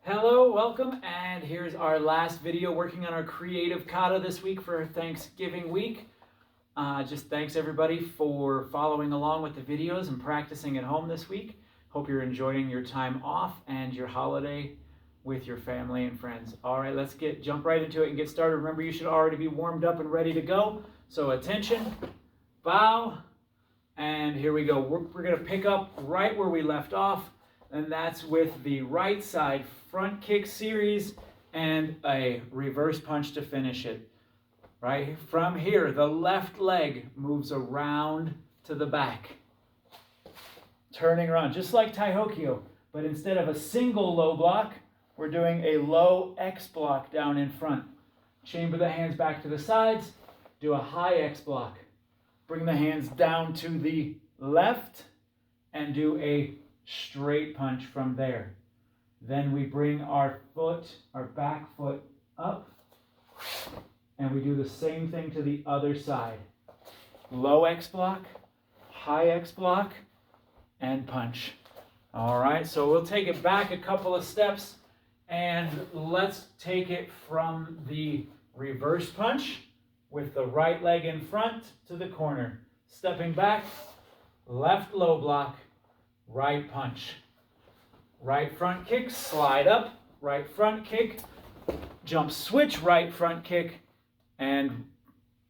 Hello, welcome, and here's our last video working on our creative kata this week for Thanksgiving week. Just thanks everybody for following along with the videos and practicing at home this week. Hope you're enjoying your time off and your holiday with your family and friends. All right, let's jump right into it and get started. Remember, you should already be warmed up and ready to go. So attention, bow, and here we go. We're going to pick up right where we left off, and that's with the right side front kick series and a reverse punch to finish it. Right from here, the left leg moves around to the back, turning around, just like Taihokyo, but instead of a single low block, we're doing a low X block down in front. Chamber the hands back to the sides, do a high X block. Bring the hands down to the left and do a straight punch from there. Then we bring our back foot up, and we do the same thing to the other side. Low X block, high X block, and punch. All right, so we'll take it back a couple of steps, and let's take it from the reverse punch with the right leg in front to the corner. Stepping back, left low block, right punch. Right front kick, slide up, right front kick, jump switch, right front kick, and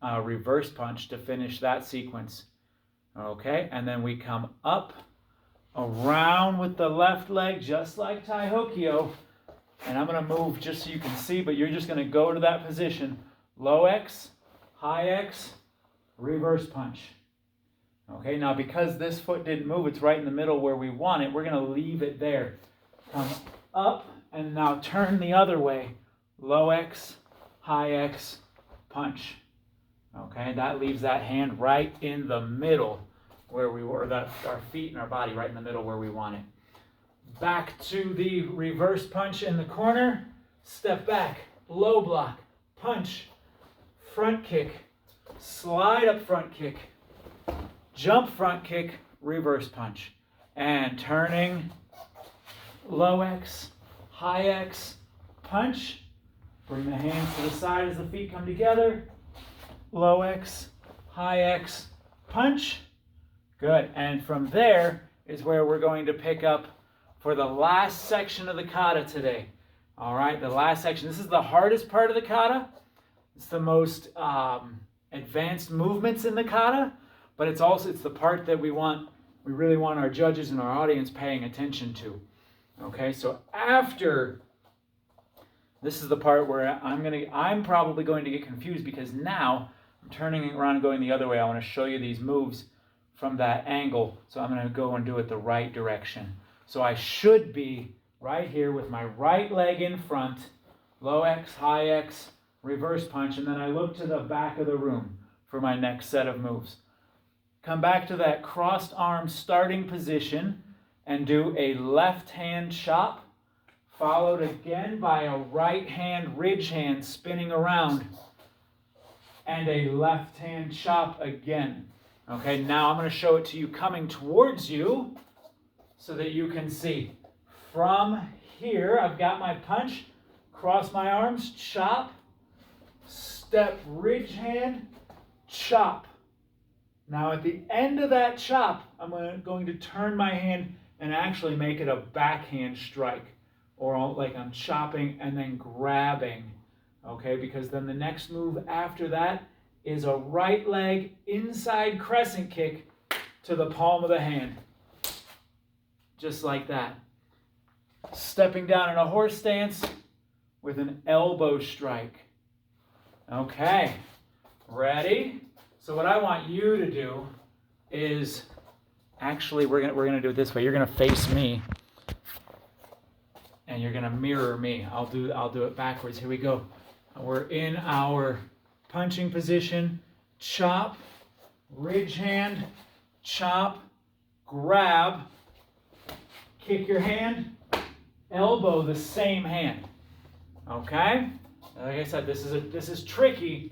reverse punch to finish that sequence. Okay, and then we come up, around with the left leg, just like Taihokyo. And I'm going to move just so you can see, but you're just going to go to that position. Low X, high X, reverse punch. Okay, now because this foot didn't move, it's right in the middle where we want it. We're going to leave it there. Come up and now turn the other way. Low X, high X, punch. Okay, that leaves that hand right in the middle where we were, our feet and our body right in the middle where we want it. Back to the reverse punch in the corner. Step back, low block, punch, front kick, slide up front kick, jump front kick, reverse punch. And turning, low X, high X, punch. Bring the hands to the side as the feet come together. Low X, high X, punch. Good. And from there is where we're going to pick up for the last section of the kata today. All right, the last section. This is the hardest part of the kata. It's the most advanced movements in the kata. But it's the part that we really want our judges and our audience paying attention to. Okay, so after, this is the part where I'm probably going to get confused because now I'm turning around and going the other way. I want to show you these moves from that angle. So I'm going to go and do it the right direction. So I should be right here with my right leg in front, low X, high X, reverse punch, and then I look to the back of the room for my next set of moves. Come back to that crossed arm starting position and do a left hand chop, followed again by a right hand ridge hand spinning around, and a left hand chop again. Okay, now I'm going to show it to you coming towards you so that you can see. From here, I've got my punch, cross my arms, chop, step ridge hand, chop. Now at the end of that chop, I'm going to turn my hand and actually make it a backhand strike, or like I'm chopping and then grabbing, okay? Because then the next move after that is a right leg inside crescent kick to the palm of the hand, just like that. Stepping down in a horse stance with an elbow strike. Okay, ready? So what I want you to do is, actually we're gonna do it this way. You're gonna face me, and you're gonna mirror me. I'll do it backwards. Here we go. We're in our punching position. Chop, ridge hand, chop, grab, kick your hand, elbow the same hand. Okay? Like I said, this is tricky.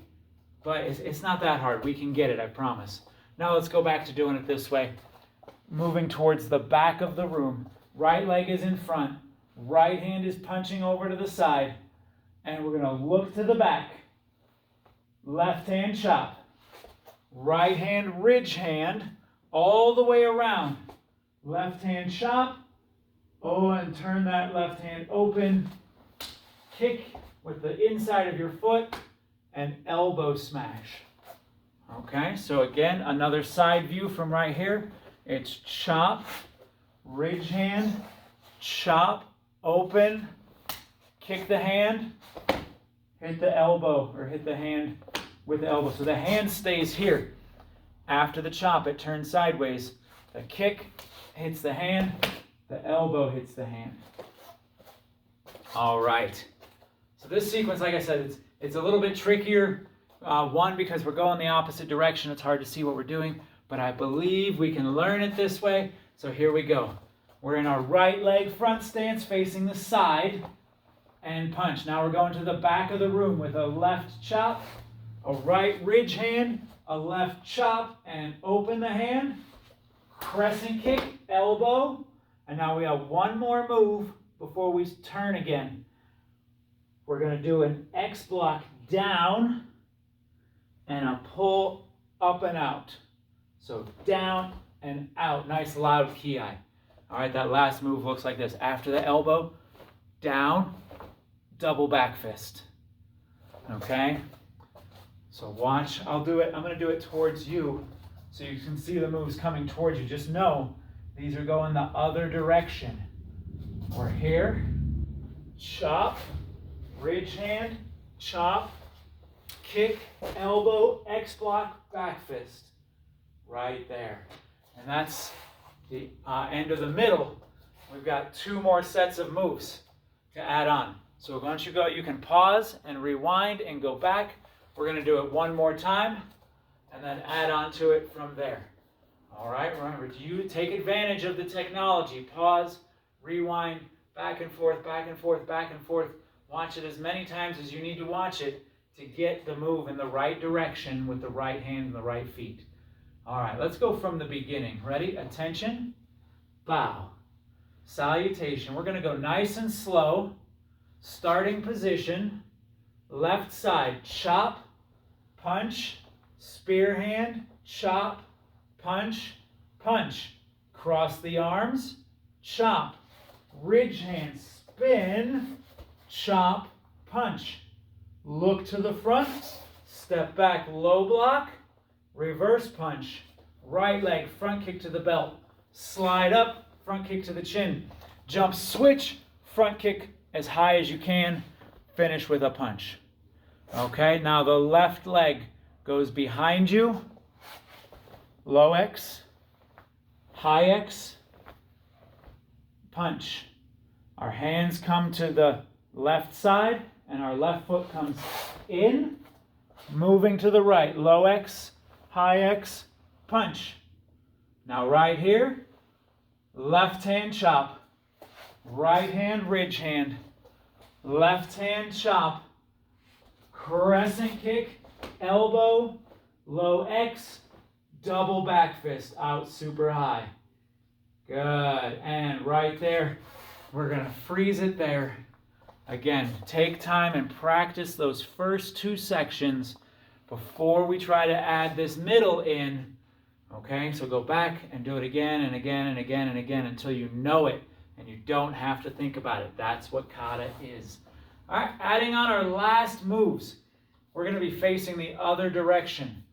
But it's not that hard. We can get it, I promise. Now let's go back to doing it this way. Moving towards the back of the room. Right leg is in front. Right hand is punching over to the side. And we're going to look to the back. Left hand chop. Right hand ridge hand all the way around. Left hand chop. Oh, and turn that left hand open. Kick with the inside of your foot and elbow smash. Okay, so again, another side view from right here. It's chop, ridge hand, chop, open, kick the hand, hit the elbow, or hit the hand with the elbow. So the hand stays here. After the chop, it turns sideways. The kick hits the hand, the elbow hits the hand. All right. So this sequence, like I said, it's a little bit trickier. One, because we're going the opposite direction. It's hard to see what we're doing, but I believe we can learn it this way. So here we go. We're in our right leg front stance facing the side and punch. Now we're going to the back of the room with a left chop, a right ridge hand, a left chop, and open the hand, crescent kick, elbow, and now we have one more move before we turn again. We're going to do an X block down and a pull up and out. So down and out. Nice loud ki. All right, that last move looks like this. After the elbow, down, double back fist. Okay? So watch. I'll do it. I'm going to do it towards you so you can see the moves coming towards you. Just know these are going the other direction. We're here. Chop, ridge hand, chop, kick, elbow, X block, back fist. Right there. And that's the end of the middle. We've got 2 more sets of moves to add on. So once you go, you can pause and rewind and go back. We're going to do it one more time and then add on to it from there. All right, remember, you take advantage of the technology. Pause, rewind, back and forth, back and forth, back and forth. Watch it as many times as you need to watch it to get the move in the right direction with the right hand and the right feet. All right, let's go from the beginning. Ready? Attention, bow, salutation. We're going to go nice and slow. Starting position, left side, chop, punch, spear hand, chop, punch, punch. Cross the arms, chop, ridge hand, spin, chop, punch. Look to the front, step back, low block, reverse punch, right leg, front kick to the belt, slide up, front kick to the chin, jump switch, front kick as high as you can, finish with a punch. Okay, now the left leg goes behind you, low X, high X, punch. Our hands come to the left side and our left foot comes in, moving to the right, low X, high X, punch. Now right here, left hand chop, right hand ridge hand, left hand chop, crescent kick, elbow, low X, double back fist out super high. Good. And right there, we're going to freeze it there. Again, take time and practice those first 2 sections before we try to add this middle in. Okay, so go back and do it again and again and again and again until you know it and you don't have to think about it. That's what kata is. All right, adding on our last moves. We're going to be facing the other direction.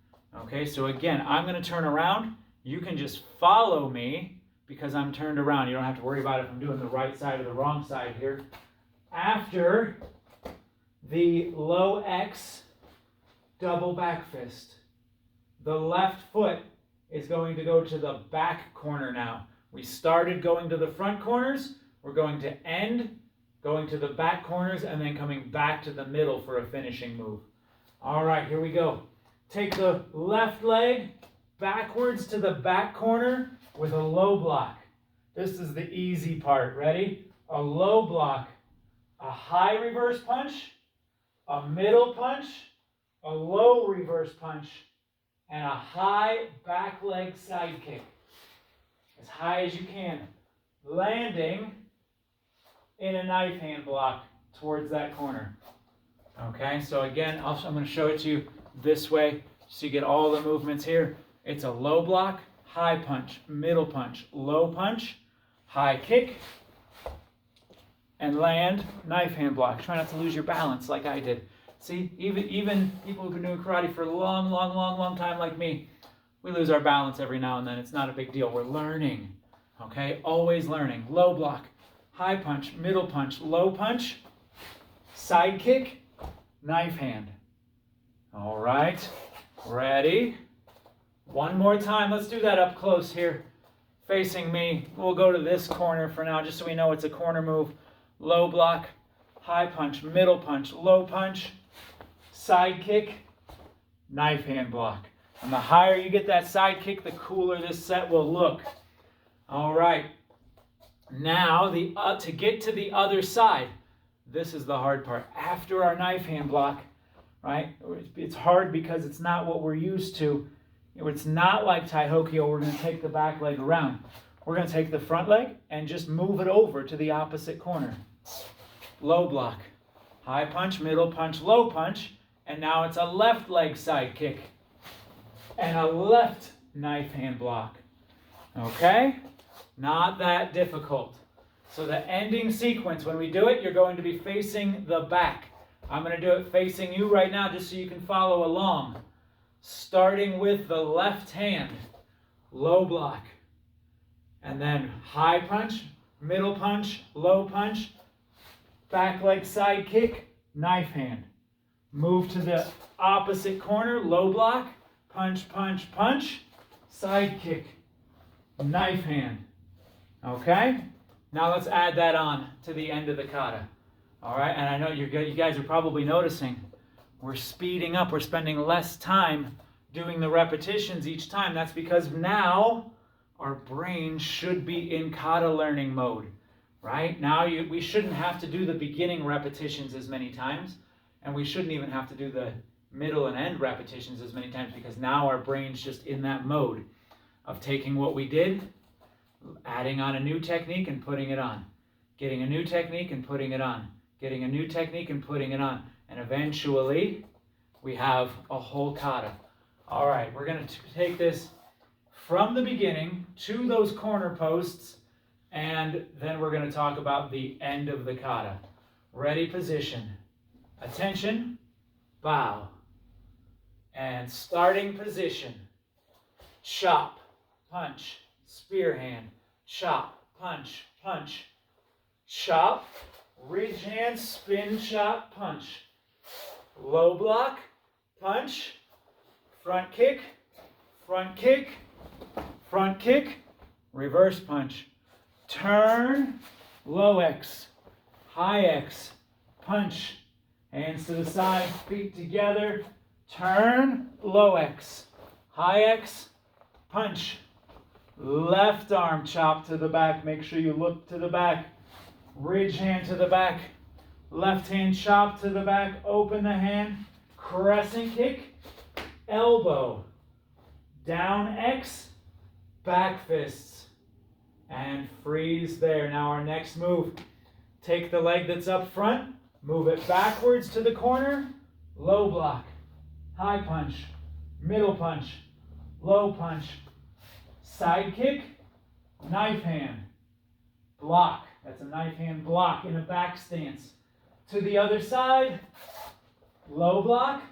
Okay, so again, I'm going to turn around. You can just follow me because I'm turned around. You don't have to worry about if I'm doing the right side or the wrong side here. After the low X, double back fist. The left foot is going to go to the back corner now. We started going to the front corners. We're going to end going to the back corners and then coming back to the middle for a finishing move. All right, here we go. Take the left leg backwards to the back corner with a low block. This is the easy part. Ready? A low block, a high reverse punch, a middle punch, a low reverse punch, and a high back leg side kick. As high as you can. Landing in a knife hand block towards that corner. Okay, so again, I'm going to show it to you this way so you get all the movements here. It's a low block, high punch, middle punch, low punch, high kick, and land, knife hand block. Try not to lose your balance like I did. See, even people who've been doing karate for a long time like me, we lose our balance every now and then. It's not a big deal. We're learning, okay? Always learning. Low block, high punch, middle punch, low punch, side kick, knife hand. All right, ready? One more time. Let's do that up close here, facing me. We'll go to this corner for now, just so we know it's a corner move. Low block, high punch, middle punch, low punch, side kick, knife hand block. And the higher you get that side kick, the cooler this set will look. All right. Now, to get to the other side, this is the hard part. After our knife hand block, right? It's hard because it's not what we're used to. It's not like Tai Hokyo. We're going to take the back leg around. We're going to take the front leg and just move it over to the opposite corner. Low block, high punch, middle punch, low punch, and now it's a left leg side kick and a left knife hand block. Okay? Not that difficult. So the ending sequence, when we do it, you're going to be facing the back. I'm going to do it facing you right now just so you can follow along. Starting with the left hand, low block, and then high punch, middle punch, low punch, back leg side kick, knife hand. Move to the opposite corner, low block, punch, punch, punch, side kick, knife hand. Okay? Now let's add that on to the end of the kata. All right, and I know you guys are probably noticing we're speeding up. We're spending less time doing the repetitions each time. That's because now our brain should be in kata learning mode, right? Now we shouldn't have to do the beginning repetitions as many times, and we shouldn't even have to do the middle and end repetitions as many times because now our brain's just in that mode of taking what we did, adding on a new technique and putting it on, getting a new technique and putting it on, getting a new technique and putting it on, and eventually we have a whole kata. All right, we're going to take this from the beginning to those corner posts, and then we're going to talk about the end of the kata. Ready, position, attention, bow, and starting position, chop, punch, spear hand, chop, punch, punch, chop, ridge hand, spin, chop, punch, low block, punch, front kick, front kick, front kick, reverse punch, turn, low X, high X, punch, hands to the side, feet together, turn, low X, high X, punch, left arm chop to the back, make sure you look to the back, ridge hand to the back, left hand chop to the back, open the hand, crescent kick, elbow, down X, back fists, and freeze there. Now our next move, take the leg that's up front, move it backwards to the corner, low block, high punch, middle punch, low punch, side kick, knife hand, block. That's a knife hand block in a back stance. To the other side, low block,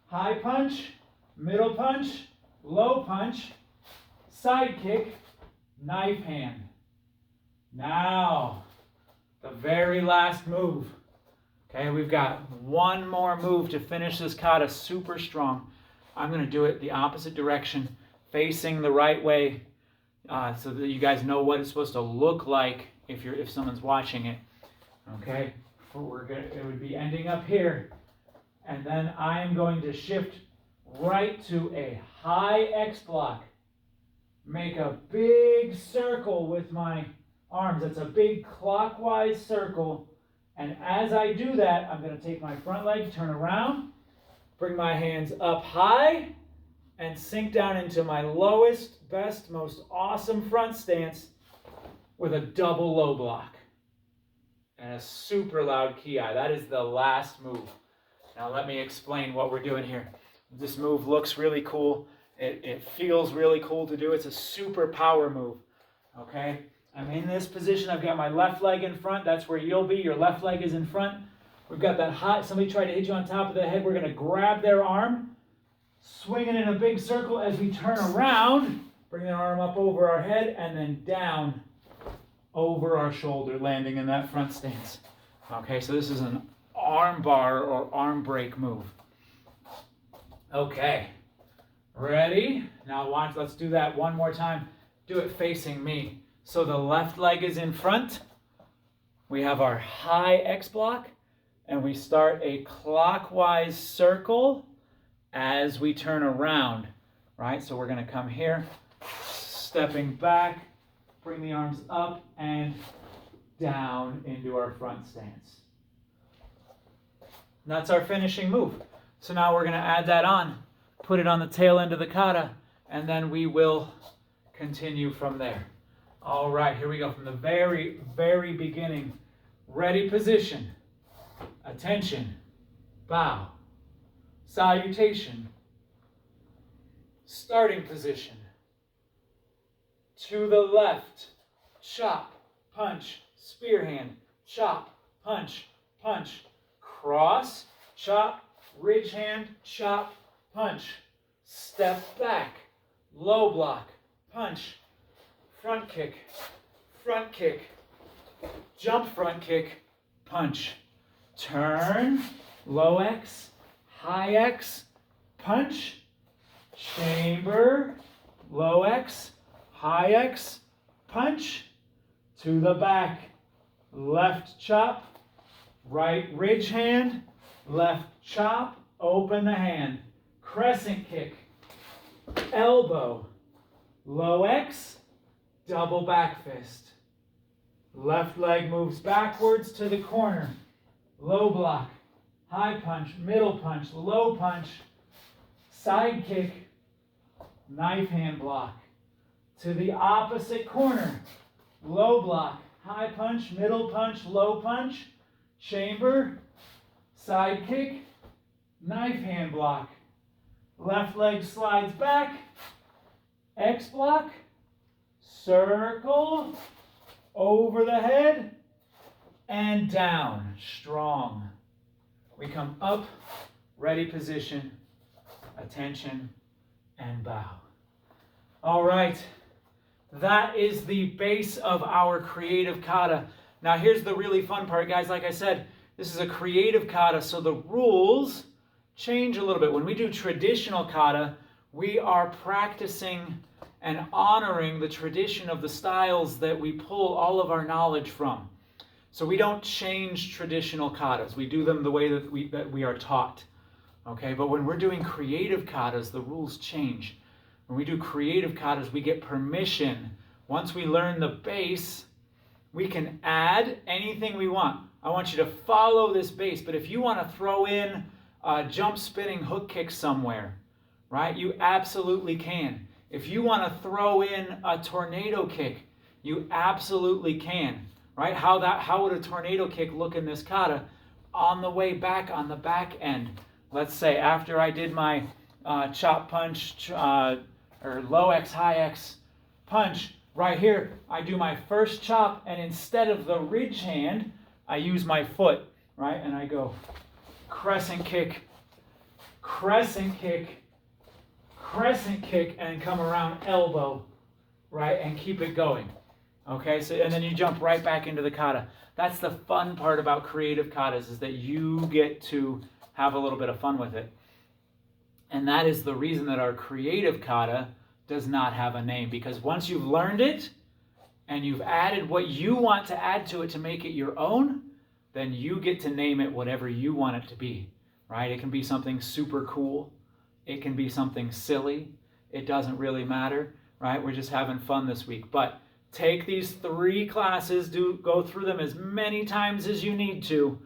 high punch, middle punch, low punch, side kick, knife hand. Now, the very last move. Okay, we've got one more move to finish this kata super strong. I'm going to do it the opposite direction, facing the right way, so that you guys know what it's supposed to look like if someone's watching it. Okay, it would be ending up here, and then I am going to shift right to a high X block. Make a big circle with my arms. It's a big clockwise circle. And as I do that, I'm going to take my front leg, turn around, bring my hands up high, and sink down into my lowest, best, most awesome front stance with a double low block. and a super loud ki. That is the last move. Now let me explain what we're doing here. This move looks really cool. It feels really cool to do. It's a super power move. Okay? I'm in this position. I've got my left leg in front. That's where you'll be. Your left leg is in front. We've got that hot. Somebody tried to hit you on top of the head. We're going to grab their arm, swing it in a big circle as we turn around. Bring the arm up over our head and then down over our shoulder, landing in that front stance. Okay, so this is an arm bar or arm break move. Okay, ready? Now watch, let's do that one more time. Do it facing me. So the left leg is in front. We have our high X block, and we start a clockwise circle as we turn around, right? So we're going to come here, stepping back, bring the arms up and down into our front stance. And that's our finishing move. So now we're going to add that on, put it on the tail end of the kata, and then we will continue from there. All right, here we go from the very, very beginning. Ready position, attention, bow, salutation, starting position, to the left, chop, punch, spear hand, chop, punch, punch, cross, chop, ridge hand, chop, punch, step back, low block, punch, front kick, jump front kick, punch, turn, low X, high X, punch, chamber, low X, high X, punch, to the back, left chop, right ridge hand, left chop, open the hand, crescent kick, elbow, low X, double back fist. Left leg moves backwards to the corner, low block, high punch, middle punch, low punch, side kick, knife hand block. To the opposite corner, low block, high punch, middle punch, low punch, chamber, side kick, knife hand block. Left leg slides back, X block, circle, over the head, and down, strong. We come up, ready position, attention, and bow. All right. That is the base of our creative kata. Now here's the really fun part, guys. Like I said, this is a creative kata, so the rules change a little bit. When we do traditional kata, we are practicing and honoring the tradition of the styles that we pull all of our knowledge from. So we don't change traditional katas. We do them the way that we are taught. Okay, but when we're doing creative katas, the rules change. When we do creative katas, we get permission. Once we learn the base, we can add anything we want. I want you to follow this base, but if you want to throw in a jump spinning hook kick somewhere, right, you absolutely can. If you want to throw in a tornado kick, you absolutely can, right? How would a tornado kick look in this kata? On the way back, on the back end. Let's say after I did my chop punch, or low X, high X punch, right here, I do my first chop, and instead of the ridge hand, I use my foot, right? And I go crescent kick, crescent kick, crescent kick, and come around elbow, right? And keep it going. Okay, so and then you jump right back into the kata. That's the fun part about creative katas, is that you get to have a little bit of fun with it. And that is the reason that our creative kata does not have a name, because once you've learned it and you've added what you want to add to it to make it your own, then you get to name it whatever you want it to be, right? It can be something super cool. It can be something silly. It doesn't really matter, right? We're just having fun this week. But take these 3 classes, go through them as many times as you need to,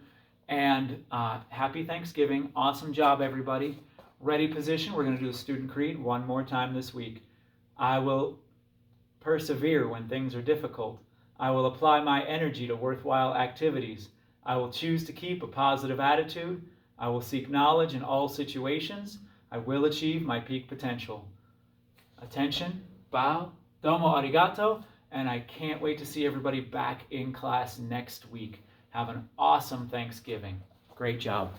and happy Thanksgiving. Awesome job, everybody. Ready position. We're going to do the student creed one more time this week. I will persevere when things are difficult. I will apply my energy to worthwhile activities. I will choose to keep a positive attitude. I will seek knowledge in all situations. I will achieve my peak potential. Attention, bow, domo arigato, and I can't wait to see everybody back in class next week. Have an awesome Thanksgiving. Great job.